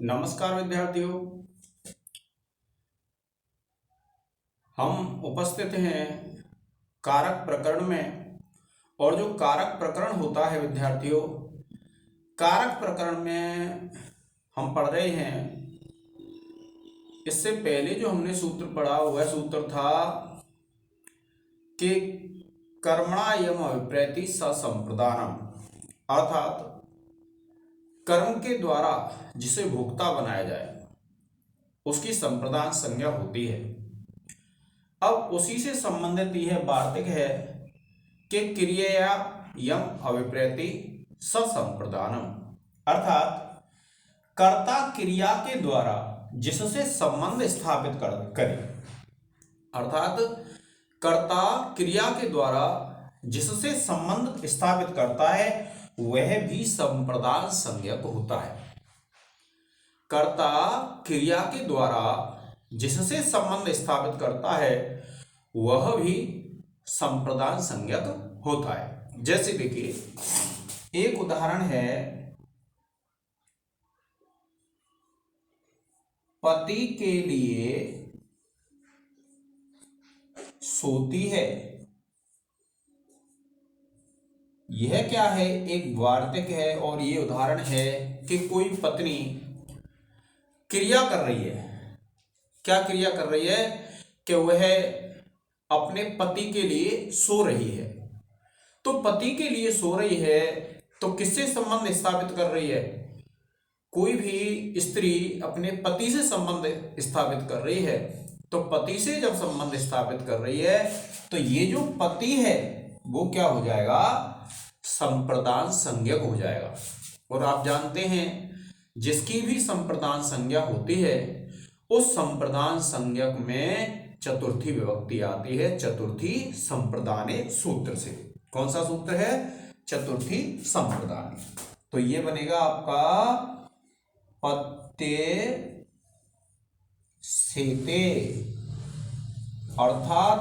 नमस्कार विद्यार्थियों। हम उपस्थित हैं कारक प्रकरण में। और जो कारक प्रकरण होता है विद्यार्थियों, कारक प्रकरण में हम पढ़ रहे हैं। इससे पहले जो हमने सूत्र पढ़ा वह सूत्र था कि कर्मणायम अभिप्रैति ससंप्रदानम, अर्थात कर्म के द्वारा जिसे भोक्ता बनाया जाए उसकी संप्रदान संज्ञा होती है। अब उसी से संबंधित यह वार्तिक है कि क्रिया यम अभिप्रैति ससंप्रदानम, अर्थात कर्ता क्रिया के द्वारा जिससे संबंध स्थापित करे, अर्थात कर्ता क्रिया के द्वारा जिससे संबंध स्थापित करता है वह भी संप्रदान संज्ञक होता है। कर्ता क्रिया के द्वारा जिससे संबंध स्थापित करता है वह भी संप्रदान संज्ञक होता है। जैसे देखिए, एक उदाहरण है, पति के लिए सोती है। यह क्या है? एक वार्तिक है और ये उदाहरण है कि कोई पत्नी क्रिया कर रही है। क्या क्रिया कर रही है? कि वह अपने पति के लिए सो रही है। तो पति के लिए सो रही है तो किससे संबंध स्थापित कर रही है? कोई भी स्त्री अपने पति से संबंध स्थापित कर रही है। तो पति से जब संबंध स्थापित कर रही है तो ये जो पति है वो क्या हो जाएगा? संप्रदान संज्ञक हो जाएगा। और आप जानते हैं जिसकी भी संप्रदान संज्ञा होती है उस संप्रदान संज्ञक में चतुर्थी विभक्ति आती है, चतुर्थी संप्रदाने सूत्र से। कौन सा सूत्र है? चतुर्थी संप्रदाने। तो ये बनेगा आपका पत्ते सेते, अर्थात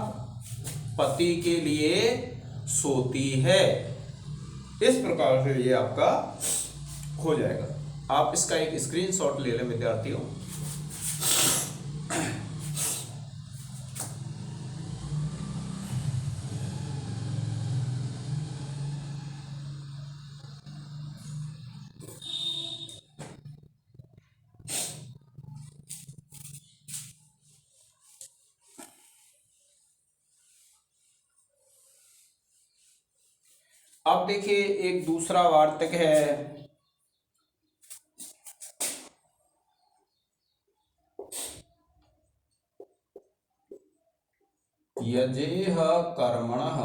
पति के लिए सोती है। इस प्रकार से ये आपका हो जाएगा। आप इसका एक स्क्रीनशॉट ले लें विद्यार्थियों। अब देखिए, एक दूसरा वार्तिक है। यजेह कर्मणः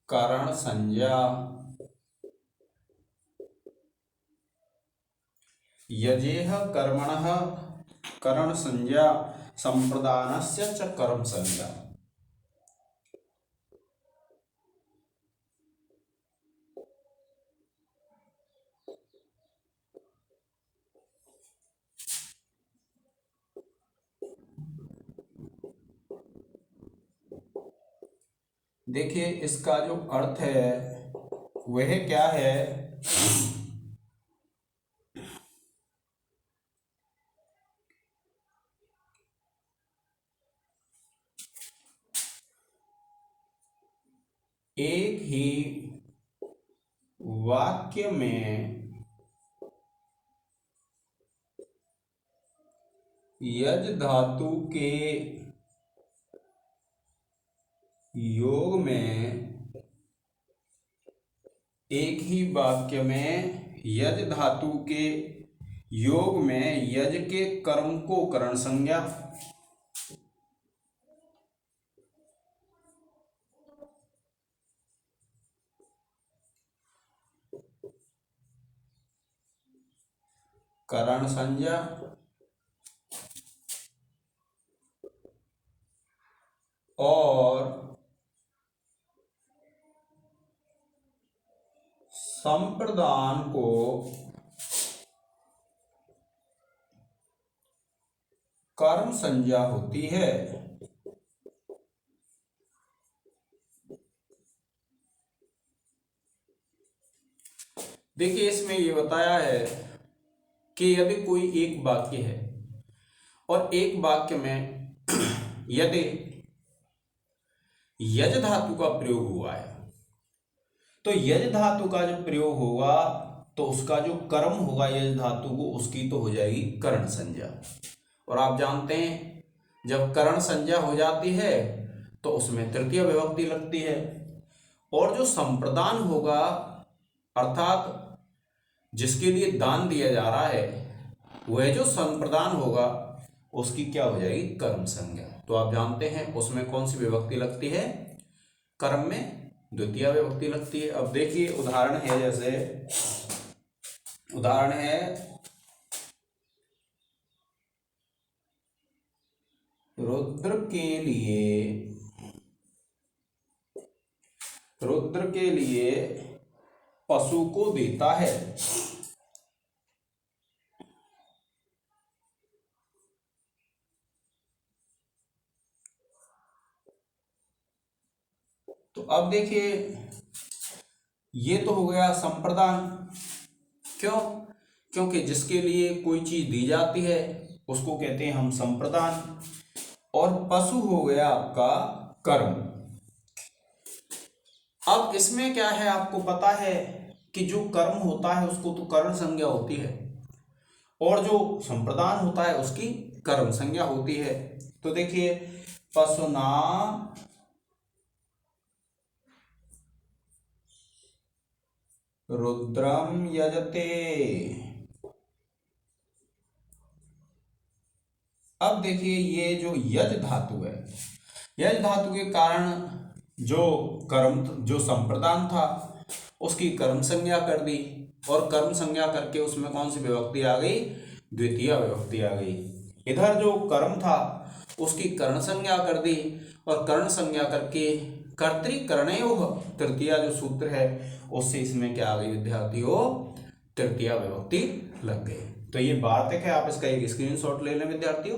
करण संज्ञा, यजेह कर्मणः करण संज्ञा संप्रदानस्य च कर्म संज्ञा। देखिए, इसका जो अर्थ है वह क्या है? एक ही वाक्य में यज धातु के योग में, एक ही वाक्य में यज धातु के योग में यज के कर्म को करण संज्ञा, करण संज्ञा और संप्रदान को कर्म संज्ञा होती है। देखिए इसमें ये बताया है कि यदि कोई एक वाक्य है और एक वाक्य में यदि यज धातु का प्रयोग हुआ है तो यज धातु का जब प्रयोग होगा तो उसका जो कर्म होगा यज धातु को उसकी तो हो जाएगी कर्ण संज्ञा। और आप जानते हैं जब कर्ण संज्ञा हो जाती है तो उसमें तृतीय विभक्ति लगती है। और जो संप्रदान होगा अर्थात जिसके लिए दान दिया जा रहा है वह जो संप्रदान होगा उसकी क्या हो जाएगी कर्म संज्ञा। तो आप जानते हैं उसमें कौन सी विभक्ति लगती है, कर्म में द्वितीय विभक्ति लगती है। अब देखिए उदाहरण है, जैसे उदाहरण है रुद्र के लिए पशु को देता है। तो अब देखिए ये तो हो गया संप्रदान। क्यों? क्योंकि जिसके लिए कोई चीज दी जाती है उसको कहते हैं हम संप्रदान। और पशु हो गया आपका कर्म। अब इसमें क्या है, आपको पता है कि जो कर्म होता है उसको तो कर्ण संज्ञा होती है और जो संप्रदान होता है उसकी कर्म संज्ञा होती है। तो देखिए पशुना रुद्रम यजते। अब देखिए ये जो यज धातु है, यज धातु के कारण जो कर्म जो संप्रदान था उसकी कर्म संज्ञा कर दी। और कर्म संज्ञा करके उसमें कौन सी विभक्ति आ गई, द्वितीय विभक्ति आ गई। इधर जो कर्म था उसकी कर्ण संज्ञा कर दी और कर्ण संज्ञा करके कर्तृकर्णयोः तृतीया जो सूत्र है उससे इसमें क्या आ गई विद्यार्थियों, तृतीया विभक्ति लग गई। तो ये वार्तिक है, आप इसका एक स्क्रीनशॉट ले लें विद्यार्थियों।